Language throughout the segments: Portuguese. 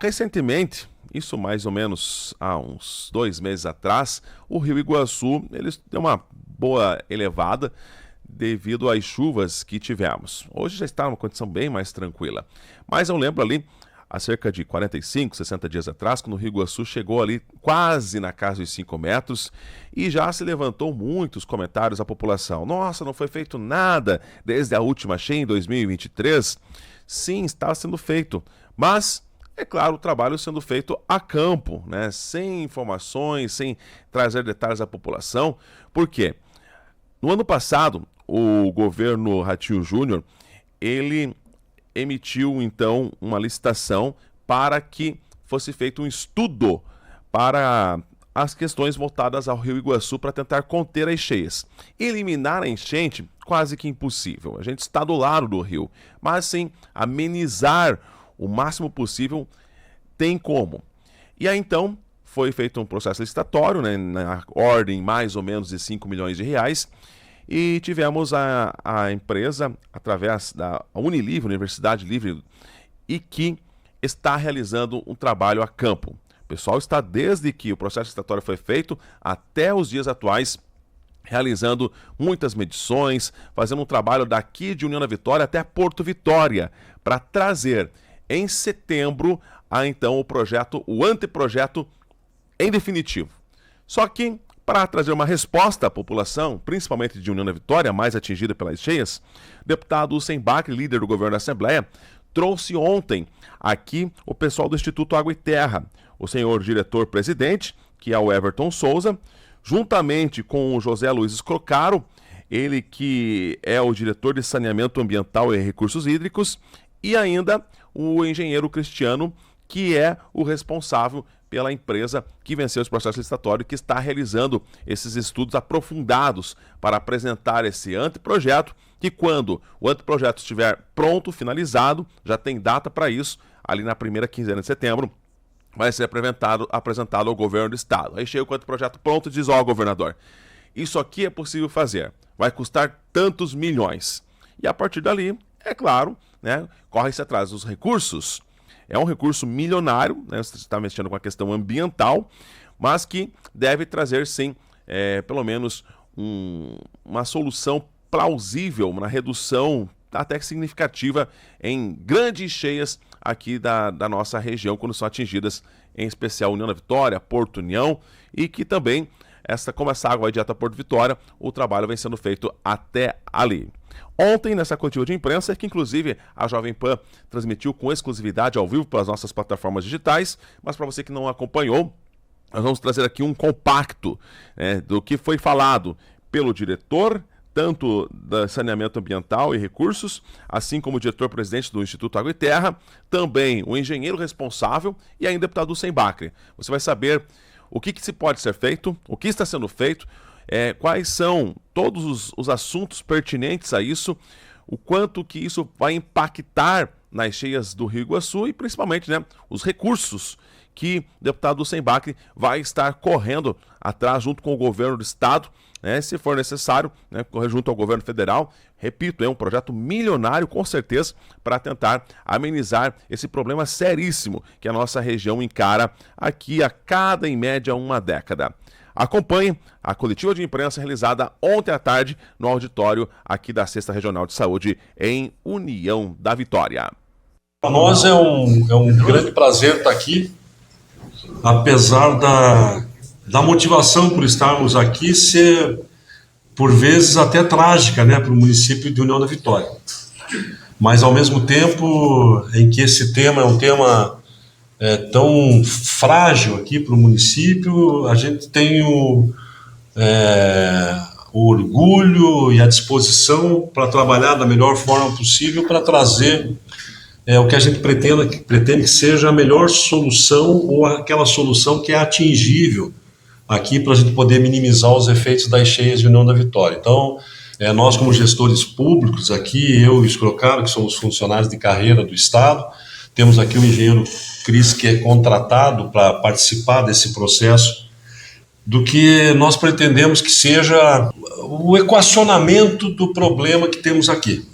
Recentemente, isso mais ou menos há uns 2 meses atrás, o Rio Iguaçu ele deu uma boa elevada devido às chuvas que tivemos. Hoje já está numa condição bem mais tranquila. Mas eu lembro ali, há cerca de 45, 60 dias atrás, quando o Rio Iguaçu chegou ali quase na casa dos 5 metros e já se levantou muitos comentários da população. Nossa, não foi feito nada desde a última cheia em 2023. Sim, está sendo feito, mas é claro, o trabalho sendo feito a campo, né? Sem informações, sem trazer detalhes à população. Por quê? No ano passado, o governo Ratinho Júnior, ele emitiu então uma licitação para que fosse feito um estudo para as questões voltadas ao Rio Iguaçu para tentar conter as cheias. Eliminar a enchente, quase que impossível. A gente está do lado do rio, mas sim amenizar o máximo possível tem como. E aí então foi feito um processo licitatório, né, na ordem mais ou menos de 5 milhões de reais, e tivemos a empresa, através da Unilivre, Universidade Livre, e que está realizando um trabalho a campo. O pessoal está, desde que o processo licitatório foi feito, até os dias atuais, realizando muitas medições, fazendo um trabalho daqui de União da Vitória até Porto Vitória, para trazer em setembro então o anteprojeto em definitivo. Só que, para trazer uma resposta à população, principalmente de União da Vitória, mais atingida pelas cheias, o deputado Sembach, líder do governo da Assembleia, trouxe ontem aqui o pessoal do Instituto Água e Terra, o senhor diretor-presidente, que é o Everton Souza, juntamente com o José Luiz Escrocaro, ele que é o diretor de Saneamento Ambiental e Recursos Hídricos, e ainda o engenheiro Cristiano, que é o responsável pela empresa que venceu esse processo licitatório e que está realizando esses estudos aprofundados para apresentar esse anteprojeto, que quando o anteprojeto estiver pronto, finalizado, já tem data para isso, ali na primeira quinzena de setembro, vai ser apresentado ao governo do estado. Aí chega com o anteprojeto pronto e diz, governador, isso aqui é possível fazer, vai custar tantos milhões. E a partir dali, é claro, né, corre-se atrás dos recursos. É um recurso milionário, né, você está mexendo com a questão ambiental, mas que deve trazer, sim, pelo menos uma solução plausível, uma redução até significativa em grandes cheias aqui da nossa região, quando são atingidas, em especial União da Vitória, Porto União, e que também, como essa água vai direto a Porto Vitória, o trabalho vem sendo feito até ali. Ontem, nessa coletiva de imprensa, que inclusive a Jovem Pan transmitiu com exclusividade ao vivo pelas nossas plataformas digitais, mas para você que não acompanhou, nós vamos trazer aqui um compacto, né, do que foi falado pelo diretor, tanto da Saneamento Ambiental e Recursos, assim como o diretor-presidente do Instituto Água e Terra, também o engenheiro responsável e ainda o deputado Sembach. Você vai saber o que se pode ser feito, o que está sendo feito, quais são todos os assuntos pertinentes a isso, o quanto que isso vai impactar nas cheias do Rio Iguaçu e principalmente, né, os recursos que o deputado Sembach vai estar correndo atrás junto com o governo do estado, né, se for necessário, né, correr junto ao governo federal. Repito, é um projeto milionário com certeza para tentar amenizar esse problema seríssimo que a nossa região encara aqui a cada, em média, uma década. Acompanhe a coletiva de imprensa realizada ontem à tarde no auditório aqui da 6ª Regional de Saúde em União da Vitória. Para nós é um grande prazer estar aqui, apesar da motivação por estarmos aqui ser, por vezes, até trágica, né, para o município de União da Vitória. Mas, ao mesmo tempo em que esse tema é um tema tão frágil aqui para o município, a gente tem o orgulho e a disposição para trabalhar da melhor forma possível para trazer o que a gente pretende que seja a melhor solução ou aquela solução que é atingível aqui para a gente poder minimizar os efeitos das cheias de União da Vitória. Então, nós como gestores públicos aqui, eu e o Escrocaro, que somos funcionários de carreira do Estado, temos aqui o engenheiro Cris, que é contratado para participar desse processo, do que nós pretendemos que seja o equacionamento do problema que temos aqui.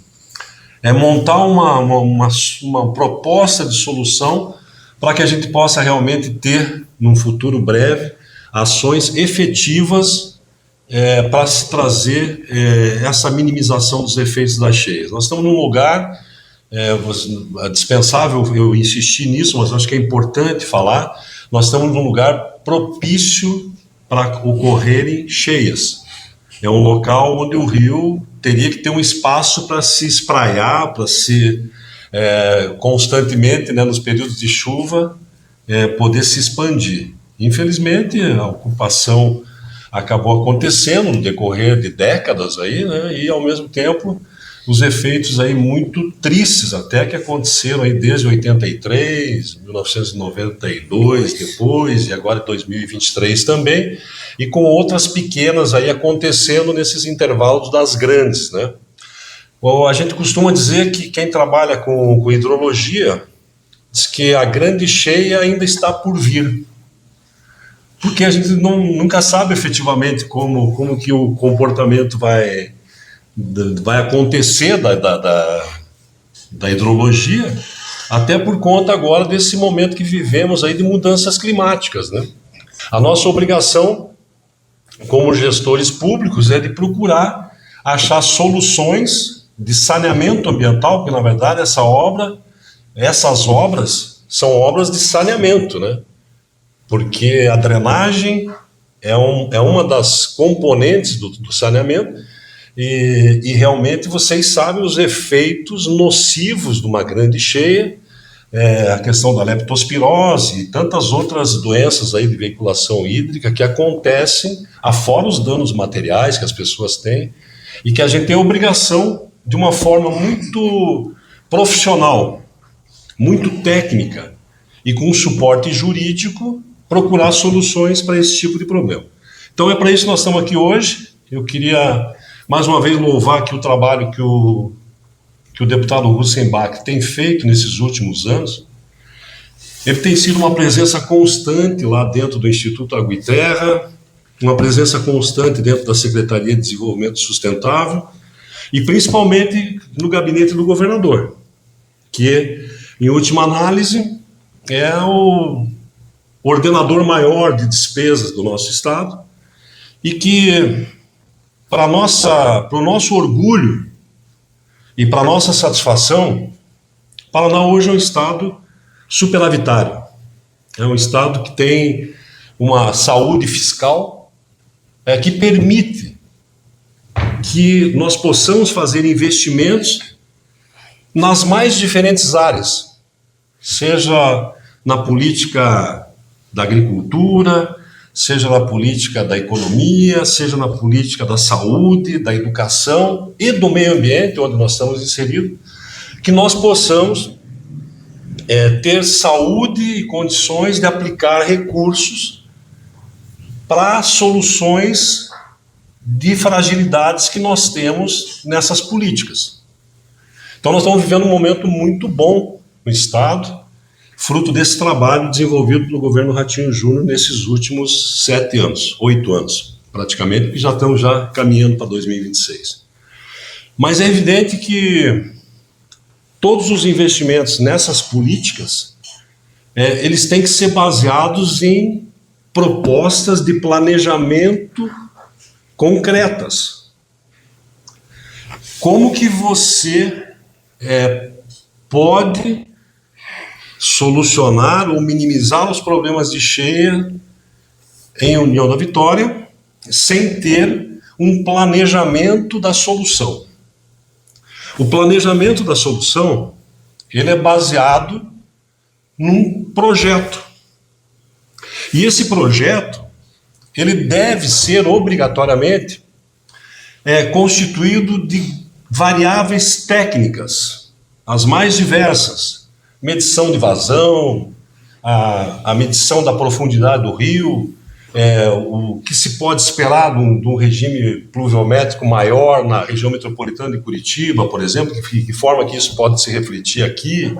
É montar uma proposta de solução para que a gente possa realmente ter, num futuro breve, ações efetivas para se trazer essa minimização dos efeitos das cheias. Nós estamos num lugar, é dispensável eu insistir nisso, mas acho que é importante falar, nós estamos num lugar propício para ocorrerem cheias. É um local onde o rio teria que ter um espaço para se espraiar, para se constantemente, né, nos períodos de chuva, poder se expandir. Infelizmente, a ocupação acabou acontecendo no decorrer de décadas aí, né, e ao mesmo tempo os efeitos aí muito tristes até que aconteceram aí desde 83, 1992 depois e agora 2023 também, e com outras pequenas aí acontecendo nesses intervalos das grandes, né? Bom, a gente costuma dizer que quem trabalha com hidrologia diz que a grande cheia ainda está por vir, porque a gente nunca sabe efetivamente como que o comportamento vai acontecer da hidrologia, até por conta agora desse momento que vivemos aí de mudanças climáticas, né? A nossa obrigação como gestores públicos é de procurar achar soluções de saneamento ambiental, porque na verdade essas obras são obras de saneamento, né? Porque a drenagem é uma das componentes do saneamento e realmente vocês sabem os efeitos nocivos de uma grande cheia, a questão da leptospirose e tantas outras doenças aí de veiculação hídrica que acontecem, afora os danos materiais que as pessoas têm, e que a gente tem a obrigação, de uma forma muito profissional, muito técnica e com suporte jurídico, procurar soluções para esse tipo de problema. Então é para isso que nós estamos aqui hoje. Eu queria mais uma vez louvar aqui o trabalho que o deputado Russenbach tem feito nesses últimos anos. Ele tem sido uma presença constante lá dentro do Instituto Água e Terra, uma presença constante dentro da Secretaria de Desenvolvimento Sustentável e principalmente no gabinete do governador, que, em última análise, é o ordenador maior de despesas do nosso Estado e que, para o nosso orgulho e para a nossa satisfação, Paraná hoje é um Estado superavitário. É um Estado que tem uma saúde fiscal que permite que nós possamos fazer investimentos nas mais diferentes áreas, seja na política da agricultura, seja na política da economia, seja na política da saúde, da educação e do meio ambiente, onde nós estamos inseridos, que nós possamos ter saúde e condições de aplicar recursos para soluções de fragilidades que nós temos nessas políticas. Então nós estamos vivendo um momento muito bom no Estado, fruto desse trabalho desenvolvido pelo governo Ratinho Júnior nesses últimos 7 anos, 8 anos, praticamente, que já estamos caminhando para 2026. Mas é evidente que todos os investimentos nessas políticas, eles têm que ser baseados em propostas de planejamento concretas. Como que você pode solucionar ou minimizar os problemas de cheia em União da Vitória sem ter um planejamento da solução? O planejamento da solução, ele é baseado num projeto. E esse projeto, ele deve ser obrigatoriamente constituído de variáveis técnicas, as mais diversas. Medição de vazão, a medição da profundidade do rio, o que se pode esperar de um regime pluviométrico maior na região metropolitana de Curitiba, por exemplo, que forma que isso pode se refletir aqui,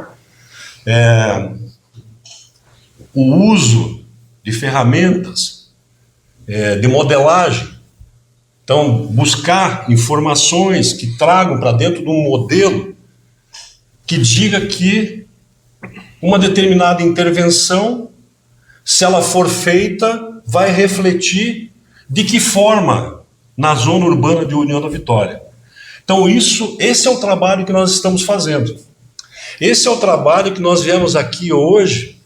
o uso de ferramentas de modelagem. Então, buscar informações que tragam para dentro de um modelo que diga que uma determinada intervenção, se ela for feita, vai refletir de que forma na zona urbana de União da Vitória. Então esse é o trabalho que nós estamos fazendo. Esse é o trabalho que nós viemos aqui hoje,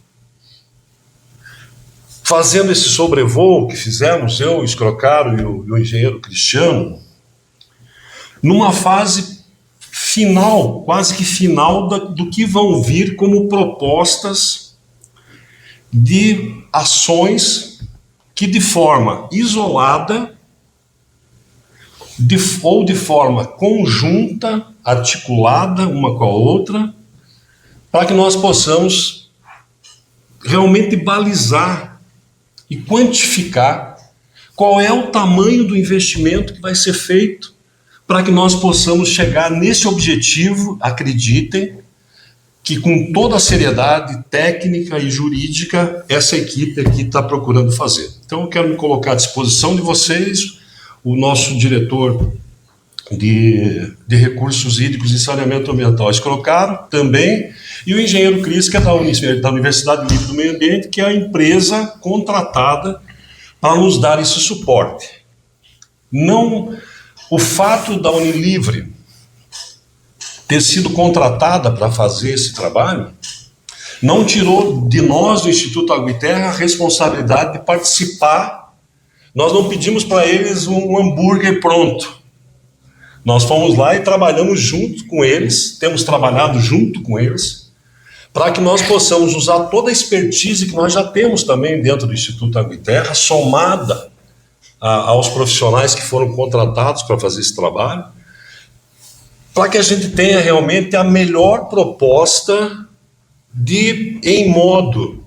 fazendo esse sobrevoo que fizemos, eu, o Escrocaro e o engenheiro Cristiano, numa fase final, quase que final do que vão vir como propostas de ações que de forma isolada ou de forma conjunta, articulada uma com a outra, para que nós possamos realmente balizar e quantificar qual é o tamanho do investimento que vai ser feito para que nós possamos chegar nesse objetivo. Acreditem que com toda a seriedade técnica e jurídica essa equipe aqui está procurando fazer. Então eu quero me colocar à disposição de vocês, o nosso diretor de recursos hídricos e saneamento ambiental, Escrocaro, também, e o engenheiro Cris, que é da Universidade Livre do Meio Ambiente, que é a empresa contratada para nos dar esse suporte. Não, o fato da Unilivre ter sido contratada para fazer esse trabalho não tirou de nós, do Instituto Água e Terra, a responsabilidade de participar. Nós não pedimos para eles um hambúrguer pronto. Nós fomos lá e trabalhamos junto com eles, temos trabalhado junto com eles, para que nós possamos usar toda a expertise que nós já temos também dentro do Instituto Água e Terra, somada aos profissionais que foram contratados para fazer esse trabalho, para que a gente tenha realmente a melhor proposta em modo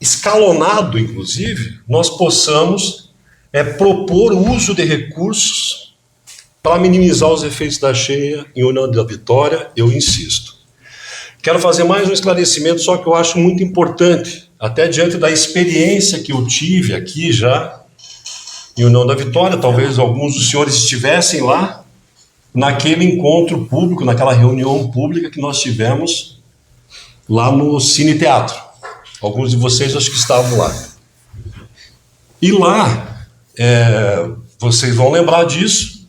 escalonado, inclusive, nós possamos propor o uso de recursos para minimizar os efeitos da cheia em União da Vitória, eu insisto. Quero fazer mais um esclarecimento, só que eu acho muito importante, até diante da experiência que eu tive aqui já em União da Vitória, talvez alguns dos senhores estivessem lá, naquele encontro público, naquela reunião pública que nós tivemos lá no Cine Teatro. Alguns de vocês acho que estavam lá. E lá, vocês vão lembrar disso,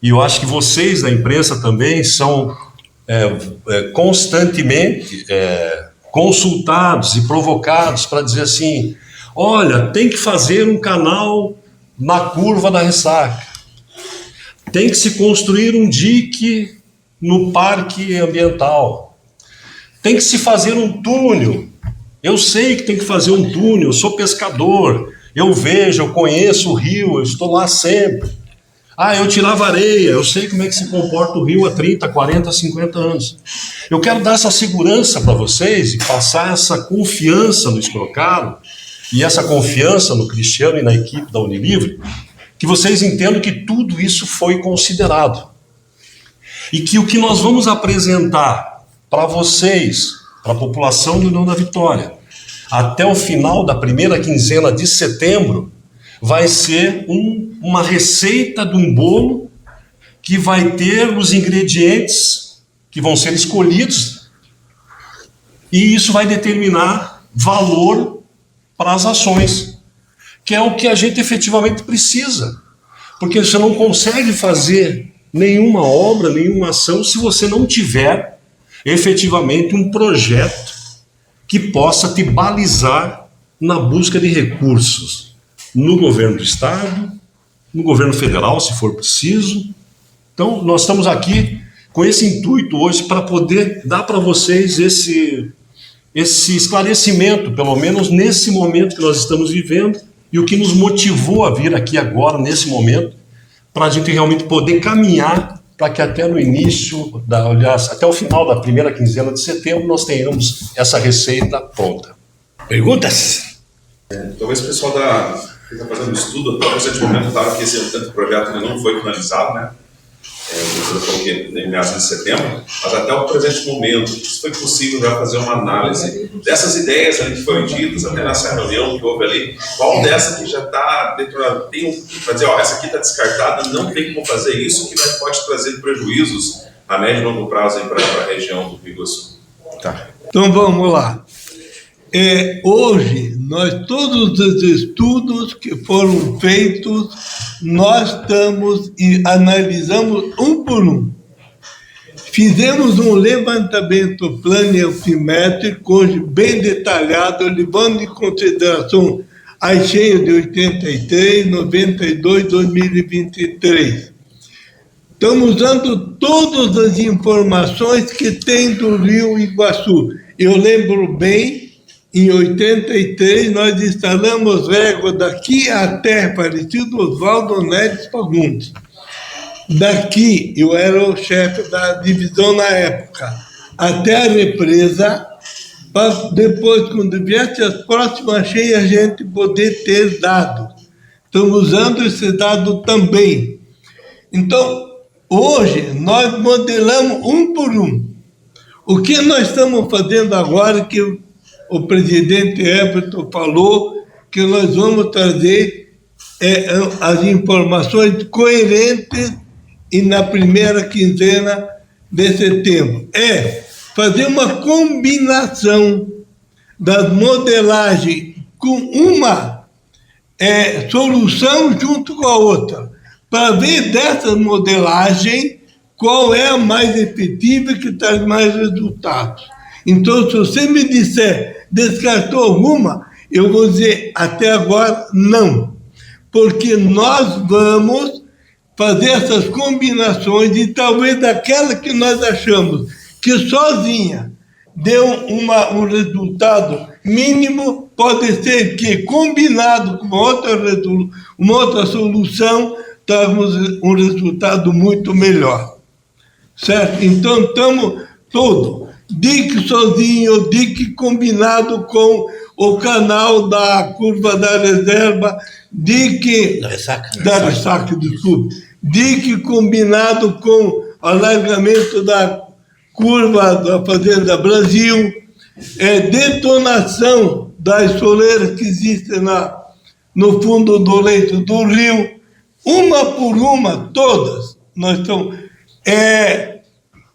e eu acho que vocês da imprensa também são constantemente consultados e provocados para dizer assim: olha, tem que fazer um canal na curva da Ressaca, tem que se construir um dique no parque ambiental, tem que se fazer um túnel. Eu sei que tem que fazer um túnel, eu sou pescador, eu vejo, eu conheço o rio, eu estou lá sempre. Eu tirava areia, eu sei como é que se comporta o rio há 30, 40, 50 anos. Eu quero dar essa segurança para vocês e passar essa confiança no Escrocaro e essa confiança no Cristiano e na equipe da Unilivre, que vocês entendam que tudo isso foi considerado. E que o que nós vamos apresentar para vocês, para a população de União da Vitória, até o final da primeira quinzena de setembro, vai ser uma receita de um bolo que vai ter os ingredientes que vão ser escolhidos, e isso vai determinar valor para as ações, que é o que a gente efetivamente precisa, porque você não consegue fazer nenhuma obra, nenhuma ação, se você não tiver efetivamente um projeto que possa te balizar na busca de recursos no governo do estado, no governo federal, se for preciso. Então, nós estamos aqui com esse intuito hoje para poder dar para vocês esse esclarecimento, pelo menos nesse momento que nós estamos vivendo, e o que nos motivou a vir aqui agora, nesse momento, para a gente realmente poder caminhar para que até no início, aliás, até o final da primeira quinzena de setembro, nós tenhamos essa receita pronta. Perguntas? Talvez o pessoal que está fazendo estudo, até o presente momento, claro que esse projeto ainda não foi finalizado, né? Eu coloquei em meados de setembro, mas até o presente momento, se foi possível já fazer uma análise dessas ideias ali que foram ditas, até nessa reunião que houve ali, qual dessa que já está detonada, para dizer, essa aqui está descartada, não tem como fazer isso, que pode trazer prejuízos a médio e longo prazo para a região do Rio Grande do Sul. Tá. Então vamos lá. Hoje, todos os estudos que foram feitos, nós estamos e analisamos um por um. Fizemos um levantamento planiométrico hoje bem detalhado, levando em consideração as cheias de 83, 92, 2023. Estamos usando todas as informações que tem do Rio Iguaçu. Eu lembro bem, em 83, nós instalamos régua daqui até Aparecido Oswaldo Neves Fagundes. Daqui, eu era o chefe da divisão na época, até a represa, para depois, quando viesse as próximas cheias, a gente poder ter dados. Estamos usando esse dado também. Então, hoje, nós modelamos um por um. O que nós estamos fazendo agora, que o presidente Everton falou, que nós vamos trazer as informações coerentes e na primeira quinzena de setembro. Fazer uma combinação das modelagens com uma solução junto com a outra, para ver dessa modelagem qual é a mais efetiva e que traz mais resultados. Então, se você me disser, descartou alguma, eu vou dizer, até agora, não. Porque nós vamos fazer essas combinações e talvez daquela que nós achamos que sozinha deu um resultado mínimo, pode ser que combinado com uma outra solução, temos um resultado muito melhor. Certo? Então, estamos todos, DIC sozinho, DIC combinado com o canal da curva da reserva, DIC da ressaca, desculpe, DIC combinado com alargamento da curva da Fazenda Brasil, detonação das soleiras que existem no fundo do leito do rio, uma por uma, todas, nós estamos...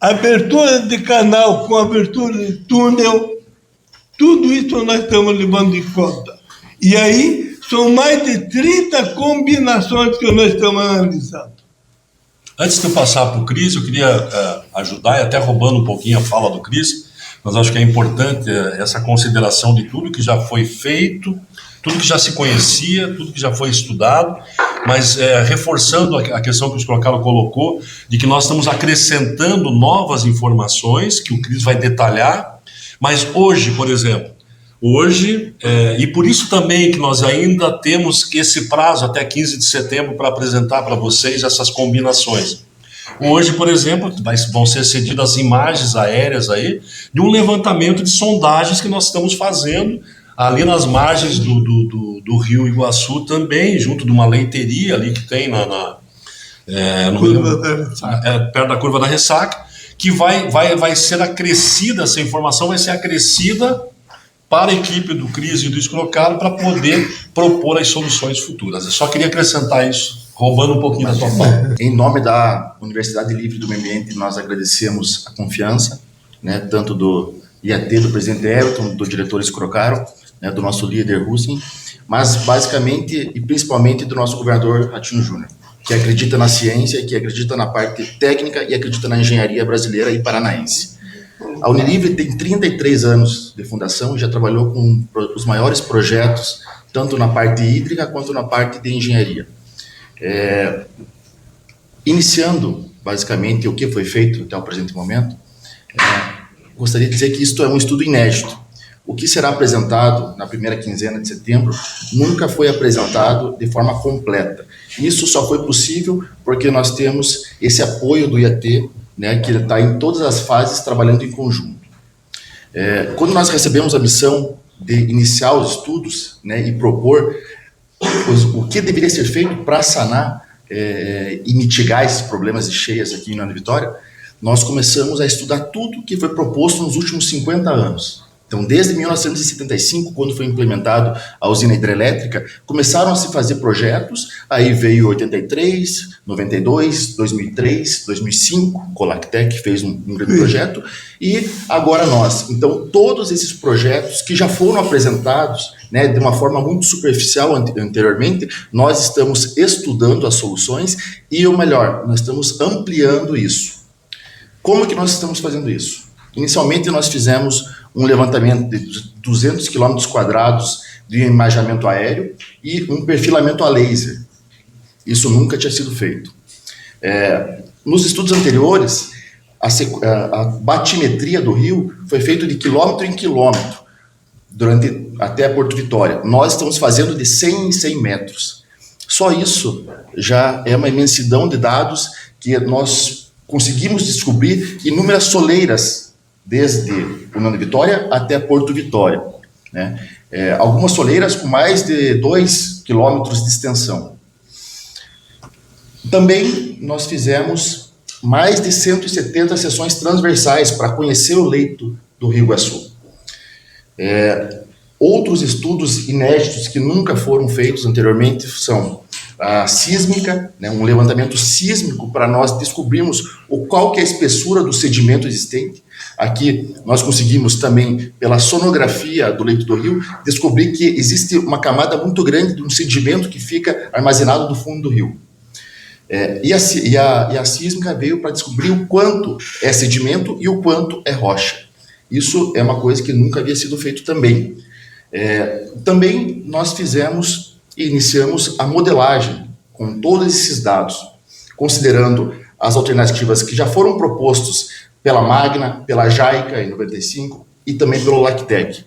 abertura de canal com abertura de túnel, tudo isso nós estamos levando em conta. E aí, são mais de 30 combinações que nós estamos analisando. Antes de eu passar para o Cris, eu queria ajudar, e até roubando um pouquinho a fala do Cris, mas acho que é importante essa consideração de tudo que já foi feito, tudo que já se conhecia, tudo que já foi estudado, mas reforçando a questão que o Carlos colocou, de que nós estamos acrescentando novas informações, que o Cris vai detalhar, mas hoje, por exemplo, e por isso também que nós ainda temos esse prazo até 15 de setembro para apresentar para vocês essas combinações. Hoje, por exemplo, vão ser cedidas imagens aéreas aí de um levantamento de sondagens que nós estamos fazendo ali nas margens do Rio Iguaçu também, junto de uma leiteria ali que tem perto da curva da ressaca, que vai ser acrescida, essa informação vai ser acrescida para a equipe do Cris e do Escrocado para poder propor as soluções futuras. Eu só queria acrescentar isso, roubando um pouquinho da sua fala. Em nome da Universidade Livre do Meio Ambiente, nós agradecemos a confiança, né, tanto do IAT, do presidente Everton, do diretor Escrocaro, né, do nosso líder Hussein, mas basicamente e principalmente do nosso governador Ratinho Júnior, que acredita na ciência, que acredita na parte técnica e acredita na engenharia brasileira e paranaense. A Unilivre tem 33 anos de fundação e já trabalhou com os maiores projetos, tanto na parte hídrica quanto na parte de engenharia. Iniciando, basicamente, o que foi feito até o presente momento, gostaria de dizer que isto é um estudo inédito. O que será apresentado na primeira quinzena de setembro nunca foi apresentado de forma completa. Isso só foi possível porque nós temos esse apoio do IAT, né, que está em todas as fases trabalhando em conjunto. Quando nós recebemos a missão de iniciar os estudos, né, e propor o que deveria ser feito para sanar e mitigar esses problemas de cheias aqui na Ana Vitória, nós começamos a estudar tudo que foi proposto nos últimos 50 anos. Então, desde 1975, quando foi implementado a usina hidrelétrica, começaram a se fazer projetos, aí veio 83, 92, 2003, 2005, Colactec fez um grande projeto, e agora nós. Então, todos esses projetos que já foram apresentados, né, de uma forma muito superficial anteriormente, nós estamos estudando as soluções e, o melhor, nós estamos ampliando isso. Como que nós estamos fazendo isso? Inicialmente, nós fizemos um levantamento de 200 km² de imaginamento aéreo e um perfilamento a laser. Isso nunca tinha sido feito. Nos estudos anteriores, a batimetria do rio foi feita de quilômetro em quilômetro, até Porto Vitória. Nós estamos fazendo de 100 em 100 metros. Só isso já é uma imensidão de dados que nós conseguimos descobrir inúmeras soleiras, desde União de Vitória até Porto Vitória, né? Algumas soleiras com mais de 2 quilômetros de extensão. Também nós fizemos mais de 170 sessões transversais para conhecer o leito do Rio Iguaçu. Outros estudos inéditos que nunca foram feitos anteriormente são a sísmica, né, um levantamento sísmico para nós descobrirmos qual que é a espessura do sedimento existente. Aqui nós conseguimos também, pela sonografia do leito do rio, descobrir que existe uma camada muito grande de um sedimento que fica armazenado no fundo do rio. E a sísmica veio para descobrir o quanto é sedimento e o quanto é rocha. Isso é uma coisa que nunca havia sido feito também. Também nós iniciamos a modelagem com todos esses dados, considerando as alternativas que já foram propostos pela Magna, pela JAICA em 95 e também pelo Lactec.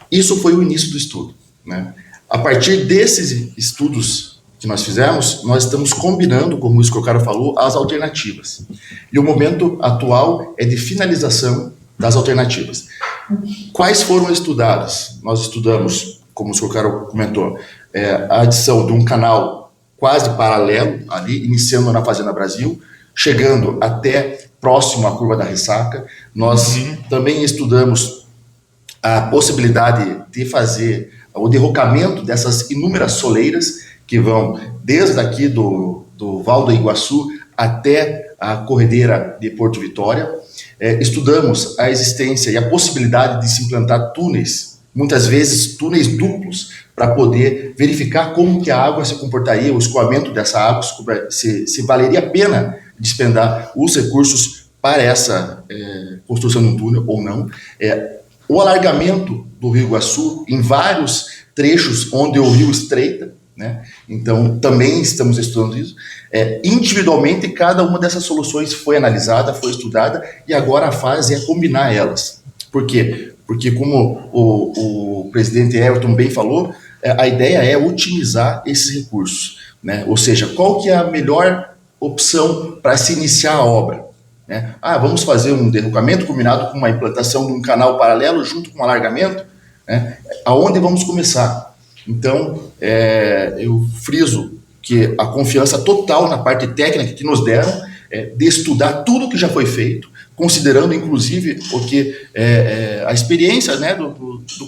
Isso foi o início do estudo, né? A partir desses estudos que nós fizemos, nós estamos combinando, como o Escocaro falou, as alternativas. E o momento atual é de finalização das alternativas. Quais foram estudadas? Nós estudamos, como o Escocaro comentou, a adição de um canal quase paralelo, ali, iniciando na Fazenda Brasil, chegando até próximo à Curva da Ressaca. Nós também estudamos a possibilidade de fazer o derrocamento dessas inúmeras soleiras que vão desde aqui do Val do Iguaçu até a corredeira de Porto Vitória. Estudamos a existência e a possibilidade de se implantar túneis, muitas vezes túneis duplos, para poder verificar como que a água se comportaria, o escoamento dessa água, se valeria a pena despender os recursos para essa construção de um túnel ou não. O alargamento do Rio Iguaçu em vários trechos onde o rio estreita, né? Então também estamos estudando isso. Individualmente, cada uma dessas soluções foi analisada, foi estudada, e agora a fase é combinar elas. Por quê? Porque, como o presidente Everton bem falou, a ideia é otimizar esses recursos, né? Ou seja, qual que é a melhor opção para se iniciar a obra, né? Vamos fazer um derrocamento combinado com uma implantação de um canal paralelo junto com um alargamento, né? Aonde vamos começar? Então, eu friso que a confiança total na parte técnica que nos deram, de estudar tudo que já foi feito, considerando inclusive a experiência, né,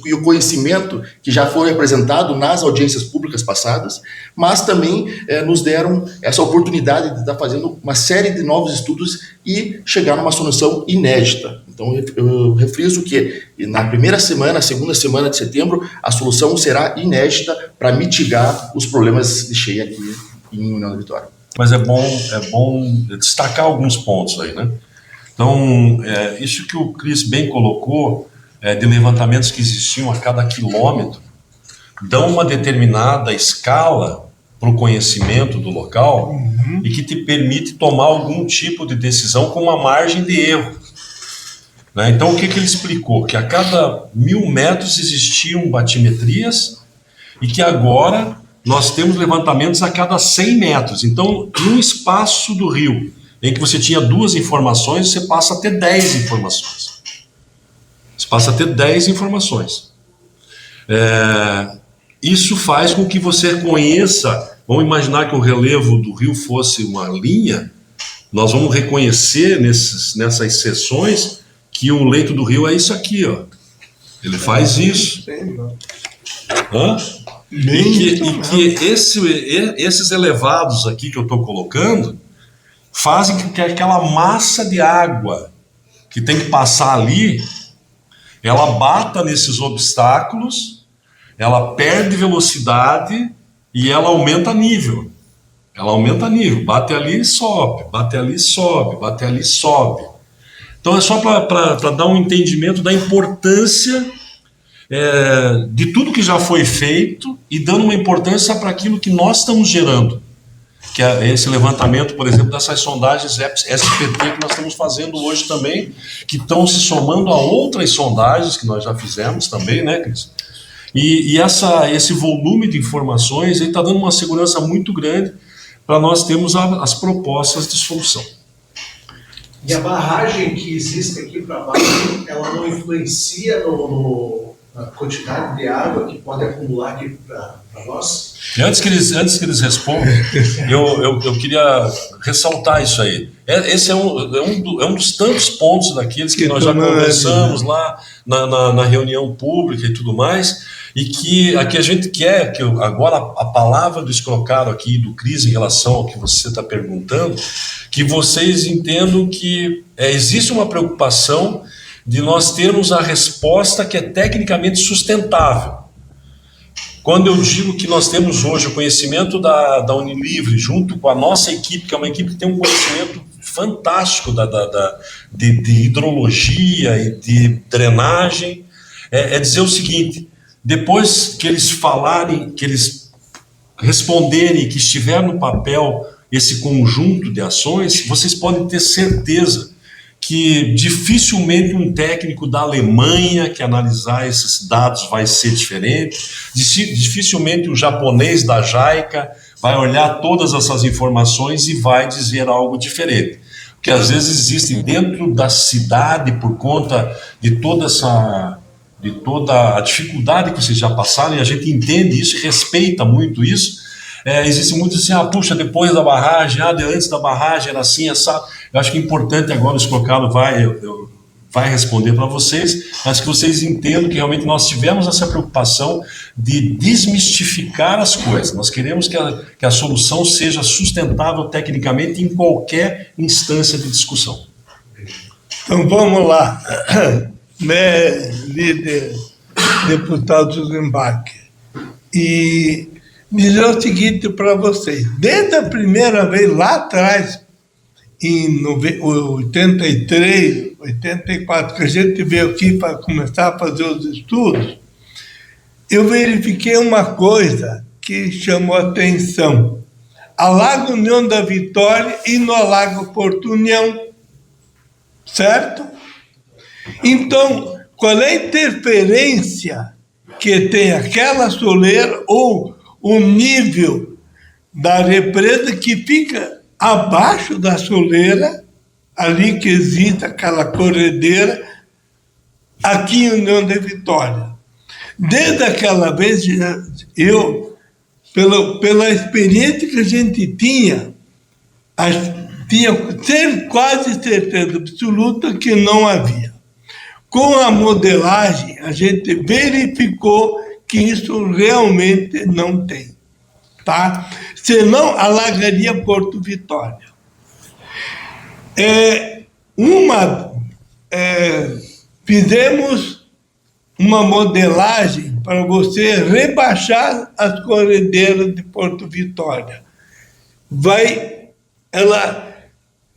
e o conhecimento que já foi apresentado nas audiências públicas passadas, mas também nos deram essa oportunidade de estar fazendo uma série de novos estudos e chegar numa solução inédita. Então eu refriso que na primeira semana, segunda semana de setembro, a solução será inédita para mitigar os problemas de cheia aqui em União da Vitória. Mas é bom destacar alguns pontos aí, né? Então, isso que o Cris bem colocou, de levantamentos que existiam a cada quilômetro, dão uma determinada escala para o conhecimento do local e que te permite tomar algum tipo de decisão com uma margem de erro, né? Então, o que ele explicou? Que a cada 1000 metros existiam batimetrias e que agora nós temos levantamentos a cada 100 metros. Então, num espaço do rio em que você tinha 2 informações, você passa a ter 10 informações. Você passa a ter 10 informações. Isso faz com que você conheça, vamos imaginar que o relevo do rio fosse uma linha, nós vamos reconhecer nessas seções que o leito do rio é isso aqui, ó. Ele faz isso. Hã? E que esses elevados aqui que eu estou colocando fazem com que aquela massa de água que tem que passar ali, ela bata nesses obstáculos, ela perde velocidade e ela aumenta nível. Ela aumenta nível, bate ali e sobe, bate ali e sobe, bate ali e sobe. Então é só para dar um entendimento da importância de tudo que já foi feito e dando uma importância para aquilo que nós estamos gerando, que é esse levantamento, por exemplo, dessas sondagens SPT que nós estamos fazendo hoje também, que estão se somando a outras sondagens que nós já fizemos também, né, Cris? E esse volume de informações está dando uma segurança muito grande para nós termos as propostas de solução. E a barragem que existe aqui para baixo, ela não influencia na quantidade de água que pode acumular aqui para nós? E antes que eles respondam, eu queria ressaltar isso aí. Esse é um dos tantos pontos daqueles que nós já conversamos lá na reunião pública e tudo mais, e que aqui a gente quer que agora a palavra do Escrocaro aqui, do Cris, em relação ao que você está perguntando, que vocês entendam que existe uma preocupação de nós termos a resposta que é tecnicamente sustentável. Quando eu digo que nós temos hoje o conhecimento da Unilivre, junto com a nossa equipe, que é uma equipe que tem um conhecimento fantástico de hidrologia e de drenagem, é dizer o seguinte: depois que eles falarem, que eles responderem, que estiver no papel esse conjunto de ações, vocês podem ter certeza que dificilmente um técnico da Alemanha que analisar esses dados vai ser diferente, dificilmente o japonês da JICA vai olhar todas essas informações e vai dizer algo diferente. Porque às vezes existe dentro da cidade, por conta de toda a dificuldade que vocês já passaram, e a gente entende isso e respeita muito isso. Existe muito assim, puxa, depois da barragem, antes da barragem era assim, essa. Eu acho que é importante agora, o Escrocaro vai responder para vocês, mas que vocês entendam que realmente nós tivemos essa preocupação de desmistificar as coisas. Nós queremos que a solução seja sustentável tecnicamente em qualquer instância de discussão. Então vamos lá, né, líder, deputado Zembac, e dizer o seguinte para vocês: desde a primeira vez lá atrás, em 83, 84, que a gente veio aqui para começar a fazer os estudos, eu verifiquei uma coisa que chamou a atenção. A Lago União da Vitória e no Lago Porto União, certo? Então, qual é a interferência que tem aquela soleira ou o nível da represa que fica abaixo da soleira, ali que existe aquela corredeira, aqui em União da Vitória. Desde aquela vez, eu, pela experiência que a gente tinha quase certeza absoluta que não havia. Com a modelagem, a gente verificou que isso realmente não tem, tá? Senão alagaria Porto Vitória. Fizemos uma modelagem para você rebaixar as corredeiras de Porto Vitória. Ela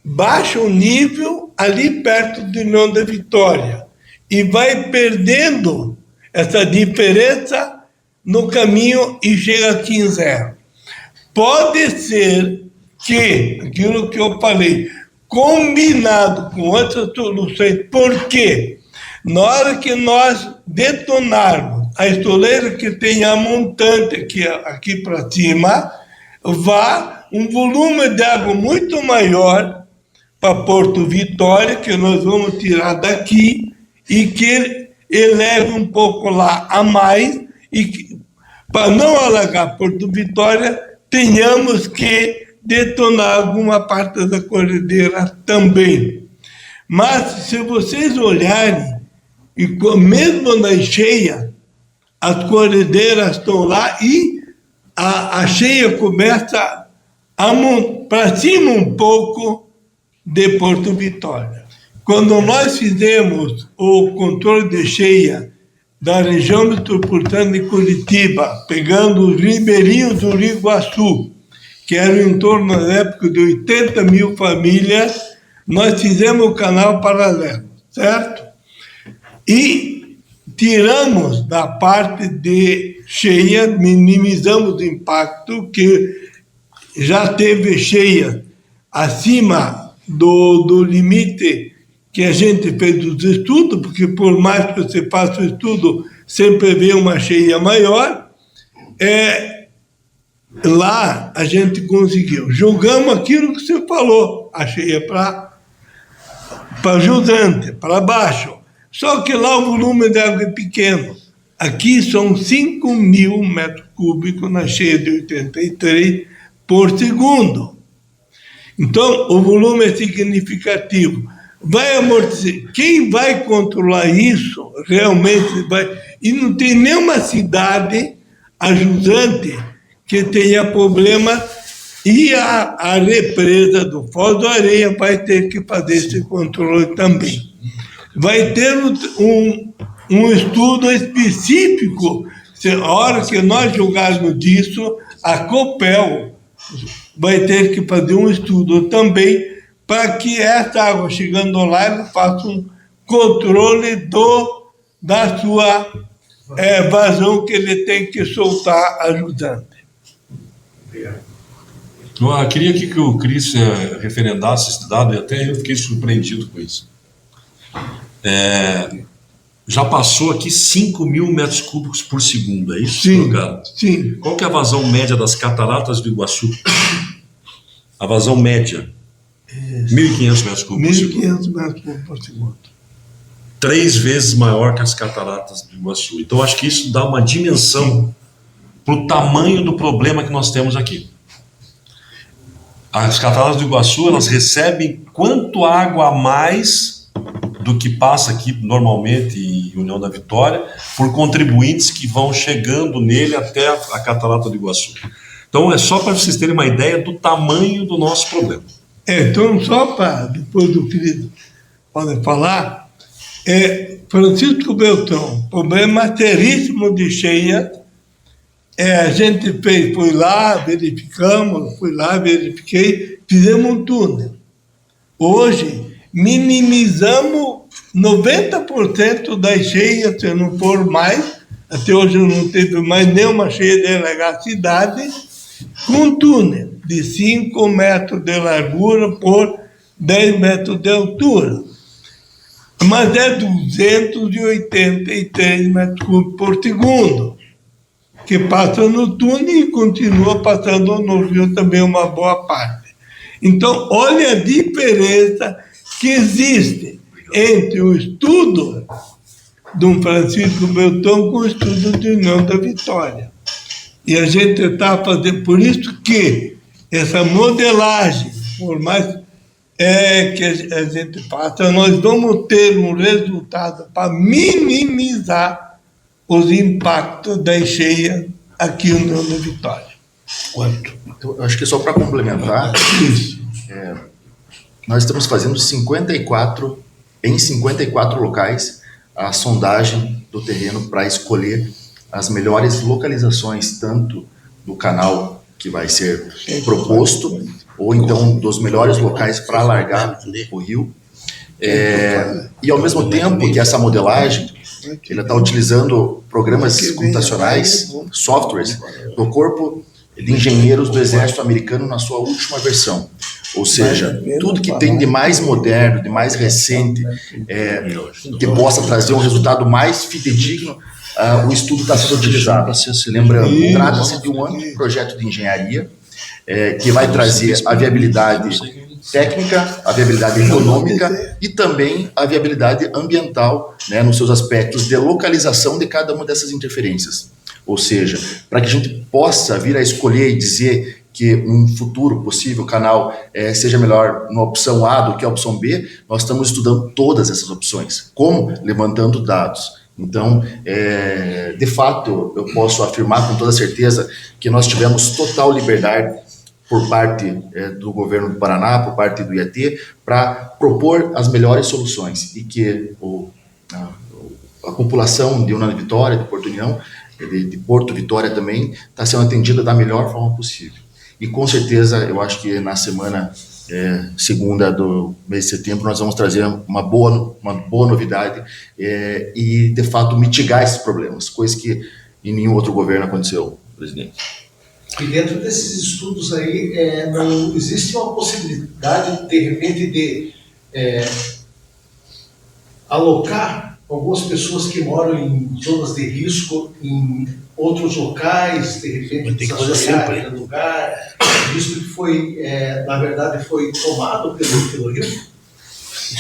baixa o nível ali perto de União da Vitória e vai perdendo essa diferença no caminho e chega aqui em zero. Pode ser que, aquilo que eu falei, combinado com outras soluções, porque na hora que nós detonarmos a estoleira que tem a montante aqui para cima, vá um volume de água muito maior para Porto Vitória, que nós vamos tirar daqui, e que eleve um pouco lá a mais, e para não alagar Porto Vitória, tenhamos que detonar alguma parte da corredeira também. Mas, se vocês olharem, E mesmo na cheia, as corredeiras estão lá e a cheia começa para cima um pouco de Porto Vitória. Quando nós fizemos o controle de cheia da região metropolitana de Curitiba, pegando os ribeirinhos do Rio Iguaçu, que eram em torno, na época, de 80 mil famílias, nós fizemos o canal paralelo, certo? E tiramos da parte de cheia, minimizamos o impacto, que já teve cheia acima do limite que a gente fez os estudos, porque por mais que você faça o estudo, sempre vê uma cheia maior. Lá a gente conseguiu. Jogamos aquilo que você falou, a cheia para jusante, para baixo. Só que lá o volume de água é pequeno. Aqui são 5.000 metros cúbicos na cheia de 83 por segundo. Então, o volume é significativo. Vai amortecer. Quem vai controlar isso realmente vai. E não tem nenhuma cidade ajudante que tenha problema. E a represa do Foz do Areia vai ter que fazer esse controle também. Vai ter um estudo específico. A hora que nós julgarmos disso, a Copel vai ter que fazer um estudo também para que essa água chegando lá ela faça um controle da sua vazão que ele tem que soltar ajudante. Eu queria aqui que o Cris referendasse esse dado, e até eu fiquei surpreendido com isso. Já passou aqui 5.000 metros cúbicos por segundo, é isso? Sim, sim. Qual que é a vazão média das cataratas do Iguaçu? A vazão média? 1.500 metros cúbicos por segundo. 1.500 metros cúbicos por segundo. 3 vezes maior que as cataratas do Iguaçu. Então, acho que isso dá uma dimensão para o tamanho do problema que nós temos aqui. As cataratas do Iguaçu, elas recebem quanto água a mais do que passa aqui normalmente em União da Vitória, por contribuintes que vão chegando nele até a catarata do Iguaçu. Então, é só para vocês terem uma ideia do tamanho do nosso problema. Então, só para depois do querido pode falar, Francisco Beltrão, problema seríssimo de cheia. A gente foi lá, verifiquei, fizemos um túnel. Hoje, minimizamos 90% das cheias, se não for mais. Até hoje não teve mais nenhuma cheia de cidade, com um túnel de 5 metros de largura por 10 metros de altura. Mas é 283 metros cúbicos por segundo, que passa no túnel e continua passando no rio também uma boa parte. Então, olha a diferença que existe entre o estudo do Francisco Beltrão com o estudo de União da Vitória. E a gente está fazendo, por isso que essa modelagem, por mais que a gente faça, nós vamos ter um resultado para minimizar os impactos da cheia aqui no União da Vitória. Quanto? Então, eu acho que só para complementar, Isso. Nós estamos fazendo em 54 locais a sondagem do terreno para escolher as melhores localizações, tanto do canal que vai ser proposto, ou então dos melhores locais para alargar o rio. E ao mesmo tempo que essa modelagem, ele está utilizando programas computacionais, softwares, do Corpo de Engenheiros do Exército Americano na sua última versão. Ou seja, tudo que tem de mais moderno, de mais recente, que possa trazer um resultado mais fidedigno, o estudo está sendo utilizado. Lembrando, trata-se de um amplo projeto de engenharia que vai trazer a viabilidade técnica, a viabilidade econômica e também a viabilidade ambiental, né, nos seus aspectos de localização de cada uma dessas interferências. Ou seja, para que a gente possa vir a escolher e dizer que um futuro possível canal seja melhor na opção A do que a opção B, nós estamos estudando todas essas opções. Como? Levantando dados. Então, de fato, eu posso afirmar com toda certeza que nós tivemos total liberdade por parte do governo do Paraná, por parte do IAT, para propor as melhores soluções e que a população de União da Vitória, de Porto União, de Porto Vitória também, está sendo atendida da melhor forma possível. E com certeza, eu acho que na semana segunda do mês de setembro nós vamos trazer uma boa novidade e, de fato, mitigar esses problemas, coisa que em nenhum outro governo aconteceu, presidente. E dentro desses estudos aí, não existe uma possibilidade, de repente, de alocar algumas pessoas que moram em zonas de risco em outros locais, de repente, desassorear aquele lugar, visto que foi, na verdade, foi tomado pelo Rio?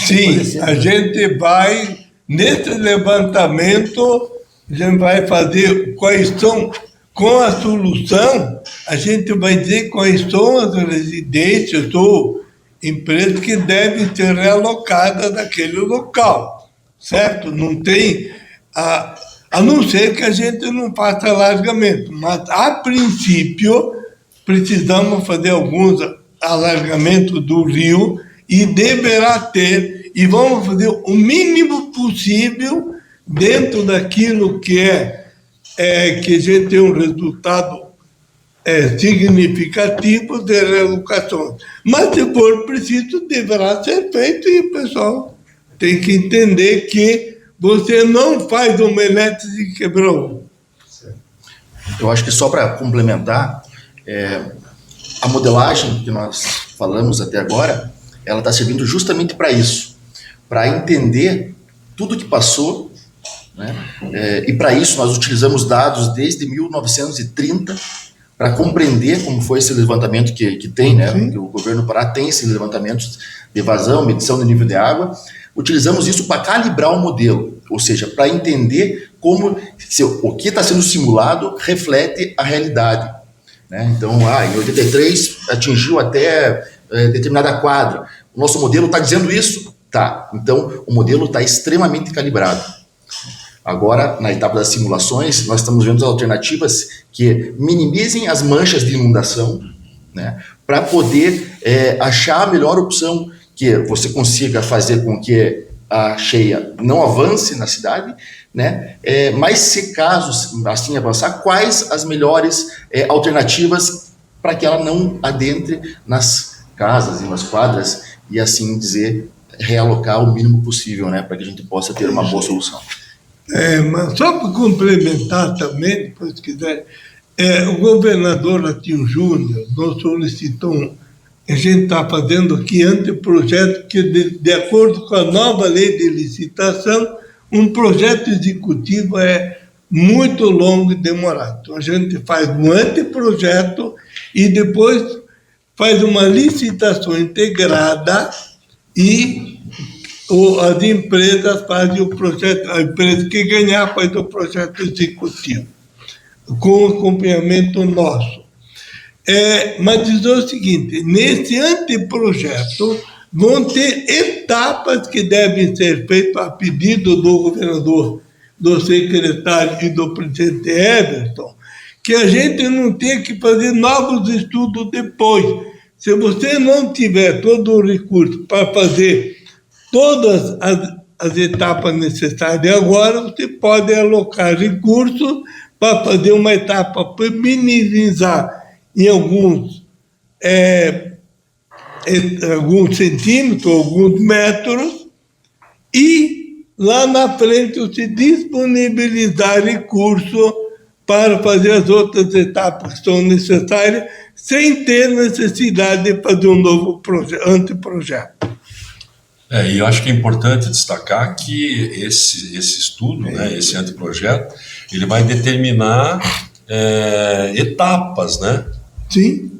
Sim, a gente vai, nesse levantamento, a gente vai fazer quais são, com a solução, a gente vai dizer quais são as residências ou empresas que devem ser realocadas naquele local, certo? Não tem, a não ser que a gente não faça alargamento, mas a princípio precisamos fazer alguns alargamentos do rio e deverá ter, e vamos fazer o mínimo possível dentro daquilo que que a gente tem um resultado significativo de realocação. Mas, se for preciso, deverá ser feito e o pessoal tem que entender que você não faz omelete de quebra-ovo. Eu acho que só para complementar, a modelagem que nós falamos até agora, ela está servindo justamente para isso, para entender tudo que passou, né? E para isso nós utilizamos dados desde 1930 para compreender como foi esse levantamento que tem, né? Que o governo do Pará tem esses levantamentos de vazão, medição do nível de água. Utilizamos isso para calibrar o modelo, ou seja, para entender como o que está sendo simulado reflete a realidade, né? Então, em 83 atingiu até determinada quadra. O nosso modelo está dizendo isso? Tá. Então, o modelo está extremamente calibrado. Agora, na etapa das simulações, nós estamos vendo as alternativas que minimizem as manchas de inundação, né, para poder achar a melhor opção, que você consiga fazer com que a cheia não avance na cidade, né, mas se caso assim avançar, quais as melhores alternativas para que ela não adentre nas casas e nas quadras e, assim dizer, realocar o mínimo possível, né, para que a gente possa ter uma boa solução. Mas só para complementar também, depois se quiser, o governador Ratinho Júnior nos solicitou, a gente está fazendo aqui anteprojeto que, de acordo com a nova lei de licitação, um projeto executivo é muito longo e demorado. Então, a gente faz um anteprojeto e depois faz uma licitação integrada e as empresas fazem o projeto, a empresa que ganhar faz o projeto executivo, com acompanhamento nosso. Mas dizer o seguinte, nesse anteprojeto vão ter etapas que devem ser feitas a pedido do governador, do secretário e do presidente Everton, que a gente não tem que fazer novos estudos depois. Se você não tiver todo o recurso para fazer todas as etapas necessárias agora, você pode alocar recursos para fazer uma etapa para minimizar em alguns centímetros, alguns metros, e lá na frente você disponibilizar recursos para fazer as outras etapas que são necessárias, sem ter necessidade de fazer um novo anteprojeto. E eu acho que é importante destacar que esse estudo, né, esse anteprojeto, ele vai determinar etapas, né? Sim.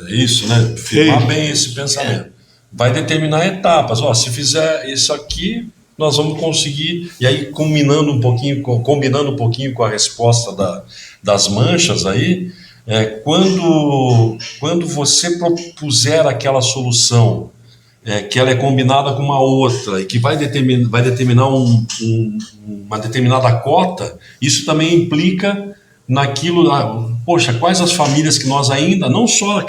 Isso, né? Firmar bem esse pensamento. Vai determinar etapas. Se fizer isso aqui, nós vamos conseguir. E aí, combinando um pouquinho com a resposta das manchas aí, quando você propuser aquela solução, que ela é combinada com uma outra e que vai determinar uma determinada cota, isso também implica naquilo, poxa, quais as famílias que nós ainda, não só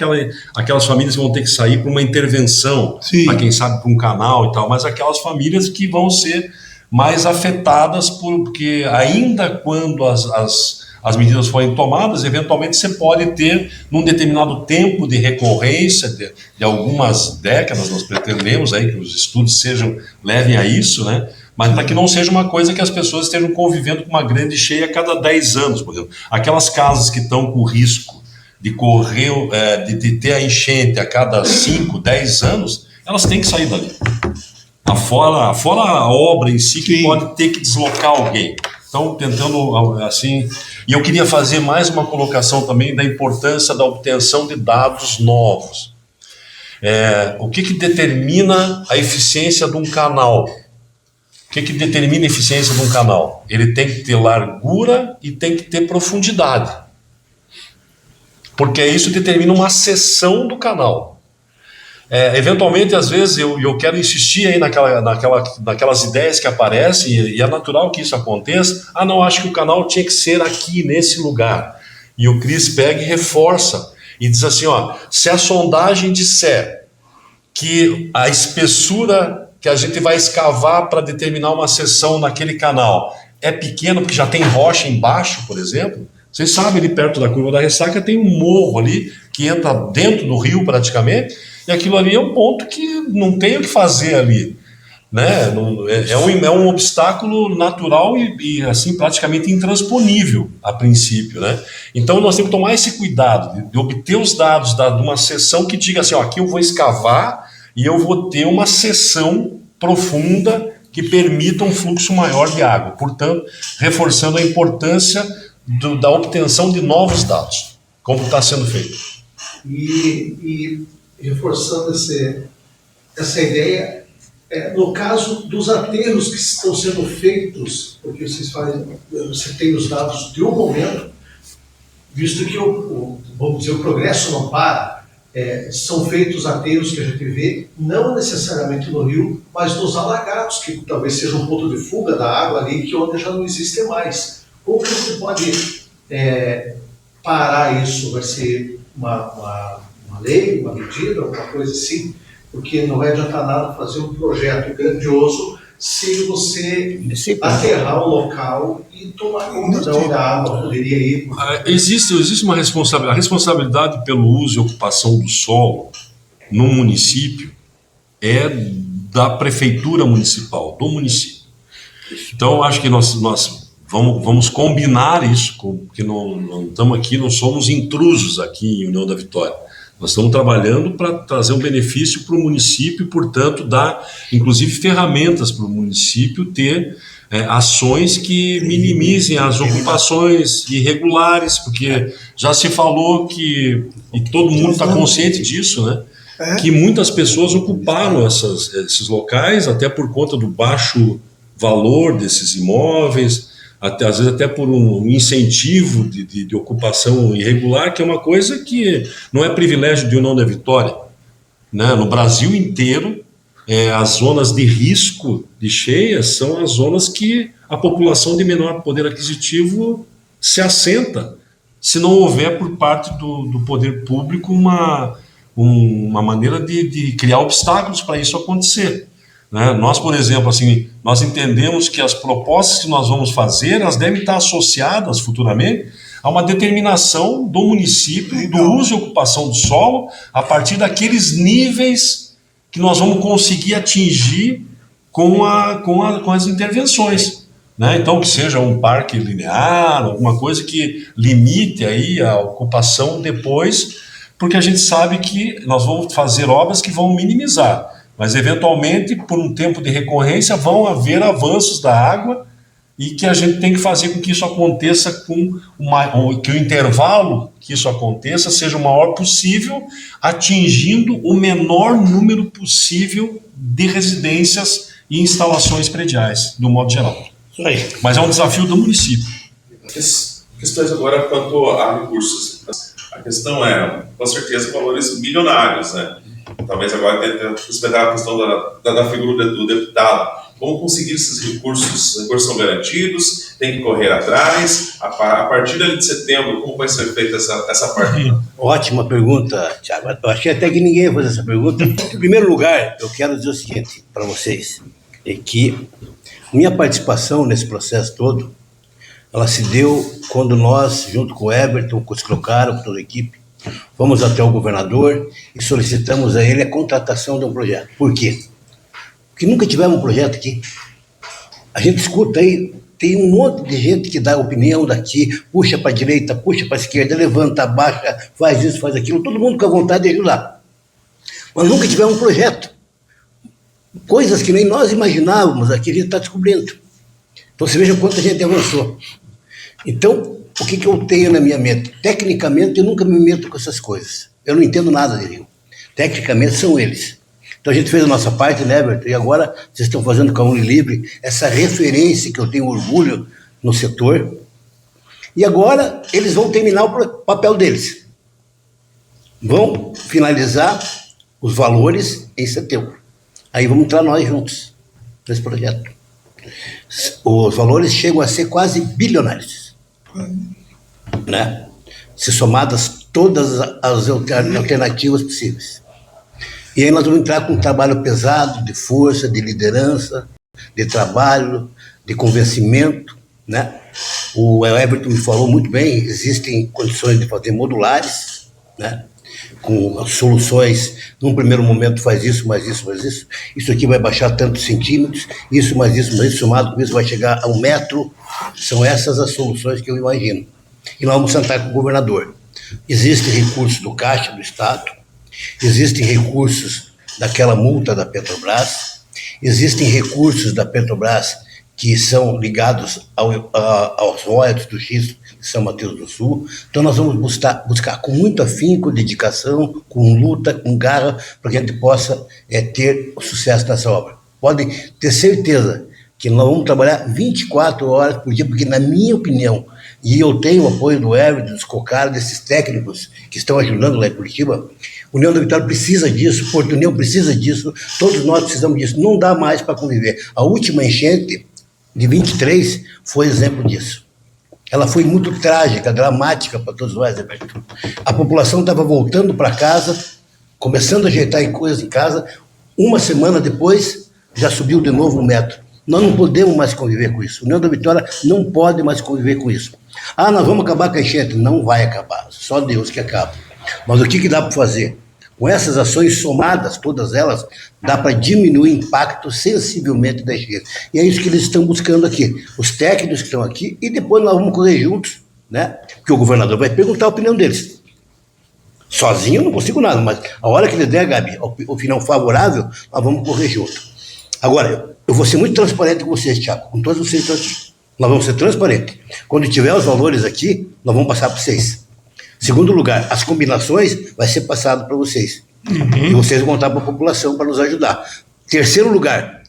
aquelas famílias que vão ter que sair para uma intervenção, para quem sabe para um canal e tal, mas aquelas famílias que vão ser mais afetadas porque ainda quando as medidas forem tomadas, eventualmente você pode ter, num determinado tempo de recorrência, de algumas décadas, nós pretendemos aí que os estudos levem a isso, né? Mas para que não seja uma coisa que as pessoas estejam convivendo com uma grande cheia a cada 10 anos, por exemplo. Aquelas casas que estão com risco de correr, de ter a enchente a cada 5, 10 anos, elas têm que sair dali. Fora a obra em si, que pode ter que deslocar alguém. Então, tentando assim... E eu queria fazer mais uma colocação também da importância da obtenção de dados novos. O que determina a eficiência de um canal? O que determina a eficiência de um canal? Ele tem que ter largura e tem que ter profundidade. Porque isso determina uma seção do canal. Eventualmente, às vezes, eu quero insistir aí naquelas ideias que aparecem, e é natural que isso aconteça. Não, acho que o canal tinha que ser aqui, nesse lugar. E o Cris pega e reforça, e diz assim, se a sondagem disser que a espessura que a gente vai escavar para determinar uma seção naquele canal é pequena, porque já tem rocha embaixo, por exemplo, vocês sabem, ali perto da curva da Ressaca tem um morro ali, que entra dentro do rio praticamente, e aquilo ali é um ponto que não tem o que fazer ali, né? É um obstáculo natural e assim, praticamente intransponível a princípio, né? Então nós temos que tomar esse cuidado de obter os dados de uma seção que diga assim, aqui eu vou escavar e eu vou ter uma seção profunda que permita um fluxo maior de água, portanto, reforçando a importância da obtenção de novos dados, como está sendo feito. E reforçando essa ideia, no caso dos aterros que estão sendo feitos, porque você tem os dados de um momento, visto que vamos dizer, o progresso não para, são feitos aterros que a gente vê, não necessariamente no rio, mas nos alagados, que talvez seja um ponto de fuga da água ali, que onde já não existe mais. Como que você pode parar isso? Vai ser uma lei, uma medida, alguma coisa assim? Porque não vai adiantar nada fazer um projeto grandioso se você aterrar o local e tomar conta de onde a água poderia ir. Existe uma responsabilidade. A responsabilidade pelo uso e ocupação do solo no município é da prefeitura municipal, do município. Então, acho que nós vamos combinar isso, porque não estamos aqui, não somos intrusos aqui em União da Vitória. Nós estamos trabalhando para trazer um benefício para o município, portanto, dar, inclusive, ferramentas para o município ter ações que minimizem as ocupações irregulares, porque já se falou que, e todo mundo está consciente disso, né? Que muitas pessoas ocuparam esses locais, até por conta do baixo valor desses imóveis, às vezes até por um incentivo de ocupação irregular, que é uma coisa que não é privilégio de União da Vitória, né? No Brasil inteiro, as zonas de risco de cheias são as zonas que a população de menor poder aquisitivo se assenta, se não houver por parte do poder público uma maneira de criar obstáculos para isso acontecer. Nós, por exemplo, assim, nós entendemos que as propostas que nós vamos fazer, elas devem estar associadas futuramente a uma determinação do município do uso e ocupação do solo a partir daqueles níveis que nós vamos conseguir atingir com as intervenções. Então, que seja um parque linear, alguma coisa que limite aí a ocupação depois, porque a gente sabe que nós vamos fazer obras que vão minimizar. Mas, eventualmente, por um tempo de recorrência, vão haver avanços da água e que a gente tem que fazer com que isso aconteça que o intervalo que isso aconteça seja o maior possível, atingindo o menor número possível de residências e instalações prediais, do modo geral. Mas é um desafio do município. Questões agora quanto a recursos. A questão é, com certeza, valores milionários, né? Talvez agora tenha que esperar a questão da figura do deputado. Como conseguir esses recursos? Os recursos são garantidos, tem que correr atrás. A partir ali de setembro, como vai ser feita essa parte? Ótima pergunta, Thiago. Eu achei até que ninguém ia fazer essa pergunta. Em primeiro lugar, eu quero dizer o seguinte para vocês, é que minha participação nesse processo todo, ela se deu quando nós, junto com o Everton, com os Crocaro, com toda a equipe, fomos até o governador e solicitamos a ele a contratação de um projeto. Por quê? Porque nunca tivemos um projeto aqui. A gente escuta aí, tem um monte de gente que dá opinião daqui, puxa para a direita, puxa para a esquerda, levanta, abaixa, faz isso, faz aquilo, todo mundo com a vontade de ajudar. Mas nunca tivemos um projeto. Coisas que nem nós imaginávamos aqui, a gente está descobrindo. Então você veja quanto a gente avançou. Então, o que eu tenho na minha mente? Tecnicamente, eu nunca me meto com essas coisas. Eu não entendo nada de Rio. Tecnicamente, são eles. Então a gente fez a nossa parte, né, Everton? E agora vocês estão fazendo com a Unilivre essa referência que eu tenho orgulho no setor. E agora eles vão terminar o papel deles. Vão finalizar os valores em setembro. Aí vamos entrar nós juntos nesse projeto. Os valores chegam a ser quase bilionários, né? Se somadas todas as alternativas possíveis. E aí nós vamos entrar com um trabalho pesado, de força, de liderança, de trabalho, de convencimento, né? O Everton me falou muito bem, existem condições de fazer modulares, né? Com soluções, num primeiro momento faz isso, mais isso, mais isso. Isso aqui vai baixar tantos centímetros, isso, mais isso, mais isso, somado com isso vai chegar a 1 metro. São essas as soluções que eu imagino. E nós vamos sentar com o governador. Existem recursos do Caixa do Estado, existem recursos daquela multa da Petrobras, existem recursos da Petrobras que são ligados aos royalties do xisto de São Mateus do Sul. Então nós vamos buscar com muito afinco, dedicação, com luta, com garra, para que a gente possa ter o sucesso nessa obra. Podem ter certeza que nós vamos trabalhar 24 horas por dia, porque na minha opinião, e eu tenho o apoio do Everton, dos Crocaro, desses técnicos que estão ajudando lá em Curitiba, a União da Vitória precisa disso, Porto União precisa disso, todos nós precisamos disso, não dá mais para conviver. A última enchente de 23 foi exemplo disso. Ela foi muito trágica, dramática para todos nós, Everton. A população estava voltando para casa, começando a ajeitar coisas em casa, uma semana depois já subiu de novo 1 metro. Nós não podemos mais conviver com isso. A União da Vitória não pode mais conviver com isso. Ah, nós vamos acabar com a enchente. Não vai acabar, só Deus que acaba. Mas o que dá para fazer? Com essas ações somadas, todas elas, dá para diminuir o impacto sensivelmente da enchente. E é isso que eles estão buscando aqui. Os técnicos que estão aqui, e depois nós vamos correr juntos, né? Porque o governador vai perguntar a opinião deles. Sozinho eu não consigo nada, mas a hora que ele der, Gabi, a opinião favorável, nós vamos correr junto. Agora, eu vou ser muito transparente com vocês, Thiago, com todos vocês que estão aqui. Nós vamos ser transparentes. Quando tiver os valores aqui, nós vamos passar para vocês. Segundo lugar, as combinações vai ser passado para vocês. E vocês vão contar para a população para nos ajudar. Terceiro lugar,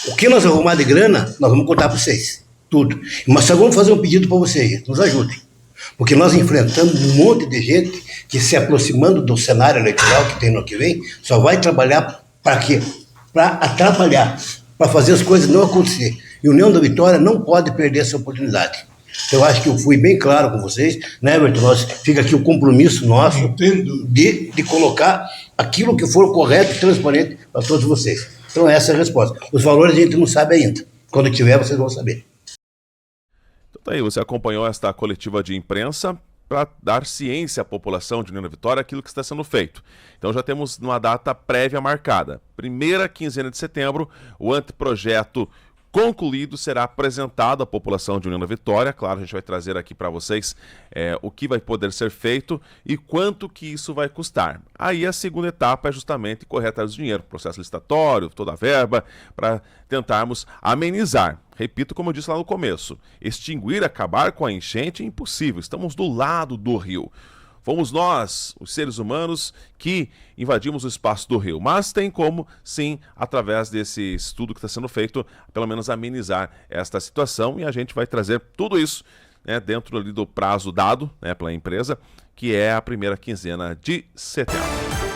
o que nós arrumar de grana, nós vamos contar para vocês. Tudo. Mas só vamos fazer um pedido para vocês, nos ajudem. Porque nós enfrentamos um monte de gente que, se aproximando do cenário eleitoral que tem no ano que vem, só vai trabalhar para quê? Para atrapalhar, para fazer as coisas não acontecer. E a União da Vitória não pode perder essa oportunidade. Então, eu acho que eu fui bem claro com vocês, né, Everton? Fica aqui o compromisso nosso de colocar aquilo que for correto e transparente para todos vocês. Então, essa é a resposta. Os valores a gente não sabe ainda. Quando tiver, vocês vão saber. Então, tá aí, você acompanhou esta coletiva de imprensa para dar ciência à população de União da Vitória aquilo que está sendo feito. Então já temos uma data prévia marcada. Primeira quinzena de setembro, o anteprojeto concluído será apresentado à população de União da Vitória. Claro, a gente vai trazer aqui para vocês o que vai poder ser feito e quanto que isso vai custar. Aí a segunda etapa é justamente correr atrás do dinheiro, processo licitatório, toda a verba, para tentarmos amenizar. Repito, como eu disse lá no começo, extinguir, acabar com a enchente é impossível, estamos do lado do rio. Fomos nós, os seres humanos, que invadimos o espaço do rio. Mas tem como, sim, através desse estudo que está sendo feito, pelo menos amenizar esta situação. E a gente vai trazer tudo isso né, dentro ali do prazo dado, né, pela empresa, que é a primeira quinzena de setembro.